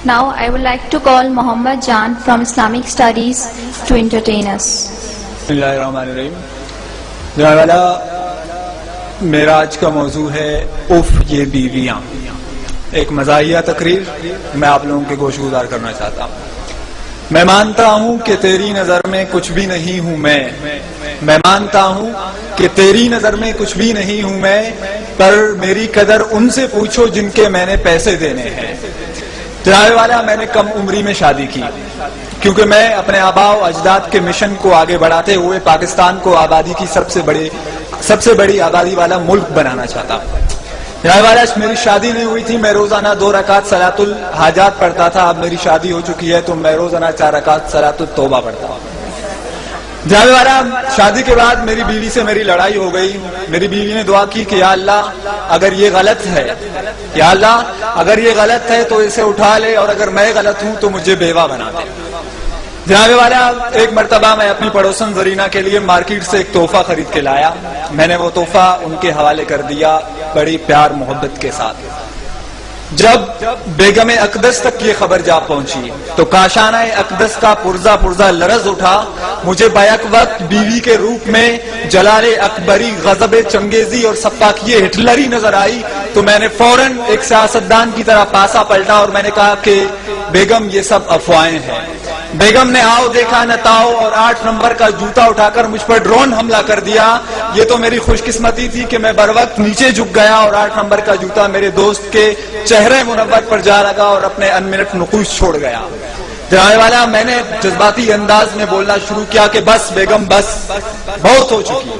Now I would like to call Muhammad Jan from Islamic Studies to entertain us. Bismillahirrahmanirrahim. جناب والا میرا آج کا موضوع ہے اف یہ بیویاں. ایک مزاحیہ تقریر میں آپ لوگوں کے گوش گزار کرنا چاہتا ہوں. میں مانتا ہوں کہ تیری نظر میں کچھ بھی نہیں ہوں میں مانتا ہوں کہ تیری نظر میں کچھ بھی نہیں ہوں میں، پر میری قدر ان سے پوچھو جن کے میں نے پیسے دینے ہیں. جناب والا میں نے کم عمری میں شادی کی کیونکہ میں اپنے آباء و اجداد کے مشن کو آگے بڑھاتے ہوئے پاکستان کو آبادی کی سب سے بڑی آبادی والا ملک بنانا چاہتا ہوں. جناب والا میری شادی نہیں ہوئی تھی، میں روزانہ 2 رکعت صلاۃ الحاجات پڑھتا تھا. اب میری شادی ہو چکی ہے تو میں روزانہ 4 رکعت صلاۃ التوبہ پڑھتا ہوں. جناب والا شادی کے بعد میری بیوی سے میری لڑائی ہو گئی. میری بیوی نے دعا کی کہ یا اللہ اگر یہ غلط ہے، یا اللہ اگر یہ غلط ہے تو اسے اٹھا لے، اور اگر میں غلط ہوں تو مجھے بیوہ بنا دے. جناب والا ایک مرتبہ میں اپنی پڑوسن زرینہ کے لیے مارکیٹ سے ایک تحفہ خرید کے لایا. میں نے وہ تحفہ ان کے حوالے کر دیا بڑی پیار محبت کے ساتھ. جب بیگم اقدس تک یہ خبر جا پہنچی تو کاشانہ اقدس کا پرزا لرز اٹھا. مجھے بیک وقت بیوی کے روپ میں جلال اکبری، غضب چنگیزی اور سفاکیہ ہٹلری نظر آئی تو میں نے فوراً ایک سیاستدان کی طرح پاسا پلٹا اور میں نے کہا کہ بیگم یہ سب افواہیں ہیں. بیگم نے آؤ دیکھا نہ تاؤ اور 8 نمبر کا جوتا اٹھا کر مجھ پر ڈرون حملہ کر دیا. یہ تو میری خوش قسمتی تھی کہ میں بر وقت نیچے جھک گیا اور 8 نمبر کا جوتا میرے دوست کے چہرے منور پر جا لگا اور اپنے انمنٹ نقوش چھوڑ گیا. جناب والا میں نے جذباتی انداز میں بولنا شروع کیا کہ بس بیگم بس، بہت ہو چکی،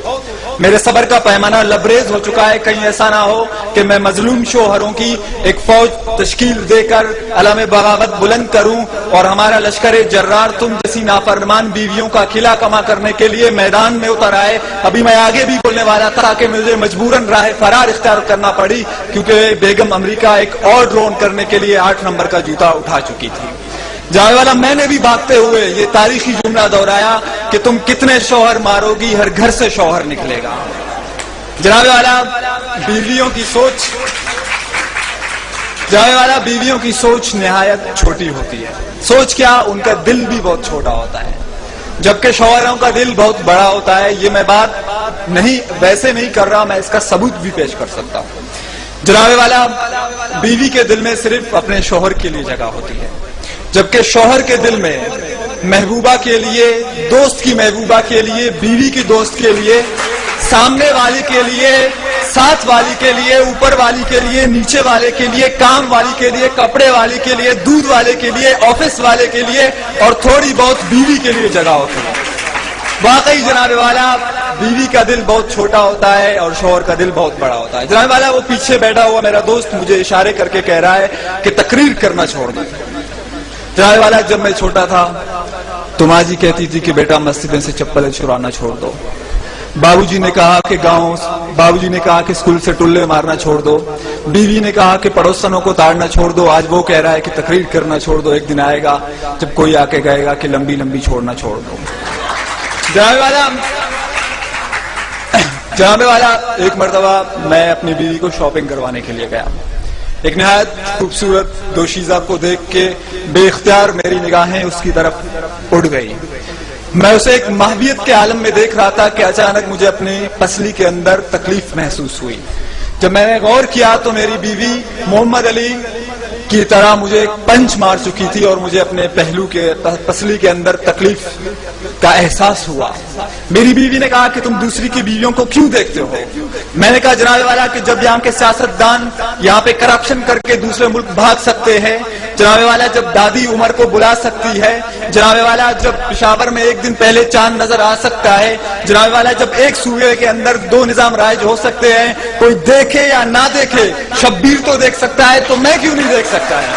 میرے صبر کا پیمانہ لبریز ہو چکا ہے. کہیں ایسا نہ ہو کہ میں مظلوم شوہروں کی ایک فوج تشکیل دے کر علم بغاوت بلند کروں اور ہمارا لشکر جرار تم جیسی نافرمان بیویوں کا قلعہ کما کرنے کے لیے میدان میں اتر آئے. ابھی میں آگے بھی بولنے والا تھا کہ مجھے مجبوراً راہ فرار اختیار کرنا پڑی کیونکہ بیگم امریکہ ایک اور ڈرون کرنے کے لیے 8 نمبر کا جوتا اٹھا چکی تھی. جناب والا میں نے بھی بھاگتے ہوئے یہ تاریخی جملہ دہرایا کہ تم کتنے شوہر مارو گی، ہر گھر سے شوہر نکلے گا. جناب والا بیویوں کی سوچ نہایت چھوٹی ہوتی ہے. سوچ کیا، ان کا دل بھی بہت چھوٹا ہوتا ہے، جبکہ شوہروں کا دل بہت بڑا ہوتا ہے. یہ میں بات ویسے نہیں کر رہا، میں اس کا ثبوت بھی پیش کر سکتا ہوں. جناب والا بیوی کے دل میں صرف اپنے شوہر کے لیے جگہ ہوتی ہے، جبکہ شوہر کے دل میں محبوبہ کے لیے، دوست کی محبوبہ کے لیے، بیوی کی دوست کے لیے، سامنے والی کے لیے، ساتھ والی کے لیے، اوپر والی کے لیے، نیچے والے کے لیے، کام والی کے لیے، کپڑے والی کے لیے، دودھ والے کے لیے، آفس والے کے لیے اور تھوڑی بہت بیوی کے لیے جگہ ہوتی ہے. واقعی جناب والا بیوی کا دل بہت چھوٹا ہوتا ہے اور شوہر کا دل بہت بڑا ہوتا ہے. جناب والا وہ پیچھے بیٹھا ہوا میرا دوست مجھے اشارے کر کے کہہ رہا ہے کہ تقریر کرنا چھوڑ دیں. جناب والا جب میں چھوٹا تھا تو ماں جی کہتی تھی کہ بیٹا مسجدیں سے چپلیں چرانا چھوڑ دو. بابو جی نے کہا کہ اسکول سے ٹلے مارنا چھوڑ دو. بیوی نے کہا کہ پڑوسنوں کو تاڑنا چھوڑ دو. آج وہ کہہ رہا ہے کہ تقریر کرنا چھوڑ دو. ایک دن آئے گا جب کوئی آ کے کہے گا کہ لمبی لمبی چھوڑنا چھوڑ دو. جناب والا ایک مرتبہ میں اپنی بیوی کو شاپنگ کروانے کے لیے گیا. ایک نہایت خوبصورت دوشیزہ کو دیکھ کے بے اختیار میری نگاہیں اس کی طرف اڑ گئی. میں اسے ایک محبیت کے عالم میں دیکھ رہا تھا کہ اچانک مجھے اپنی پسلی کے اندر تکلیف محسوس ہوئی. جب میں نے غور کیا تو میری بیوی محمد علی کی طرح مجھے ایک پنچ مار چکی تھی اور مجھے اپنے پہلو کے پسلی کے اندر تکلیف کا احساس ہوا. میری بیوی نے کہا کہ تم دوسری کی بیویوں کو کیوں دیکھتے ہو؟ میں نے کہا جناب والا کہ جب یہاں کے سیاستدان یہاں پہ کرپشن کر کے دوسرے ملک بھاگ سکتے ہیں، جناب والا جب دادی عمر کو بلا سکتی ہے، جناب والا جب پشاور میں ایک دن پہلے چاند نظر آ سکتا ہے، جناب والا جب ایک صوبے کے اندر 2 نظام رائج ہو سکتے ہیں، کوئی دیکھے یا نہ دیکھے شبیر تو دیکھ سکتا ہے تو میں کیوں نہیں دیکھ سکتا ہے؟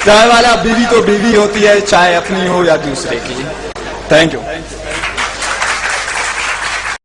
جناب والا بیوی تو بیوی ہوتی ہے، چاہے اپنی ہو یا دوسرے کی. Thank you.